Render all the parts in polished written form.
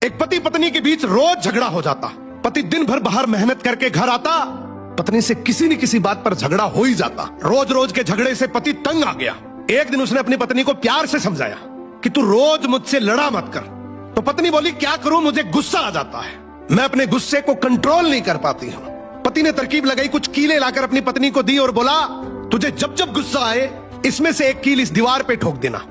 एक पति पत्नी के बीच रोज झगड़ा हो जाता। पति दिन भर बाहर मेहनत करके घर आता, पत्नी से किसी न किसी बात पर झगड़ा हो ही जाता। रोज रोज के झगड़े से पति तंग आ गया। एक दिन उसने अपनी पत्नी को प्यार से समझाया कि तू रोज मुझसे लड़ा मत कर। तो पत्नी बोली, क्या करूं, मुझे गुस्सा आ जाता है, मैं अपने गुस्से को कंट्रोल नहीं कर पाती हूं। पति ने तरकीब लगाई, कुछ कीलें लाकर अपनी पत्नी को दी और बोला, तुझे जब जब गुस्सा आए इसमें से एक कील इस दीवार पे ठोक देना।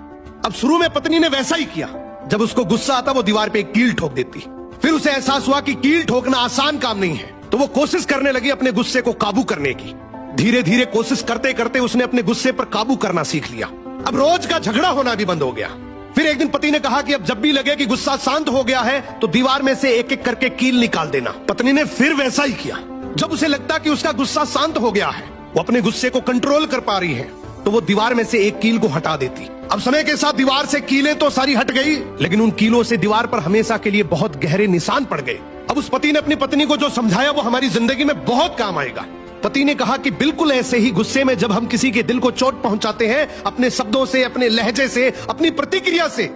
अब शुरू में पत्नी ने वैसा ही किया। जब उसको गुस्सा आता वो दीवार पे एक कील ठोक देती। फिर उसे एहसास हुआ कि कील ठोकना आसान काम नहीं है, तो वो कोशिश करने लगी अपने गुस्से को काबू करने की। धीरे धीरे कोशिश करते करते उसने अपने गुस्से पर काबू करना सीख लिया। अब रोज का झगड़ा होना भी बंद हो गया। फिर एक दिन पति ने कहा कि अब जब भी लगे कि गुस्सा शांत हो गया है तो दीवार में से एक एक करके कील निकाल देना। पत्नी ने फिर वैसा ही किया। जब उसे लगता कि उसका गुस्सा शांत हो गया है, वो अपने गुस्से को कंट्रोल कर पा रही है, तो वो दीवार में से एक कील को हटा देती। अब समय के साथ दीवार से कीलें तो सारी हट गई, लेकिन उन कीलों से दीवार पर हमेशा के लिए बहुत गहरे निशान पड़ गए। अब उस पति ने अपनी पत्नी को जो समझाया वो हमारी जिंदगी में बहुत काम आएगा। पति ने कहा कि बिल्कुल ऐसे ही गुस्से में जब हम किसी के दिल को चोट पहुंचाते हैं, अपने शब्दों से, अपने लहजे से, अपनी प्रतिक्रिया से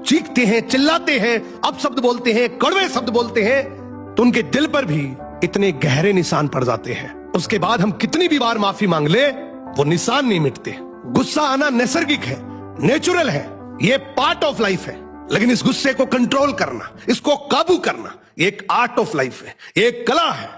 चीखते हैं, चिल्लाते हैं, अपशब्द बोलते हैं, कड़वे शब्द बोलते हैं, तो उनके दिल पर भी इतने गहरे निशान पड़ जाते हैं। उसके बाद हम कितनी भी बार माफी मांग ले, वो निशान नहीं मिटते। गुस्सा आना नैसर्गिक है, नेचुरल है, ये पार्ट ऑफ लाइफ है। लेकिन इस गुस्से को कंट्रोल करना, इसको काबू करना, ये एक आर्ट ऑफ लाइफ है, ये एक कला है।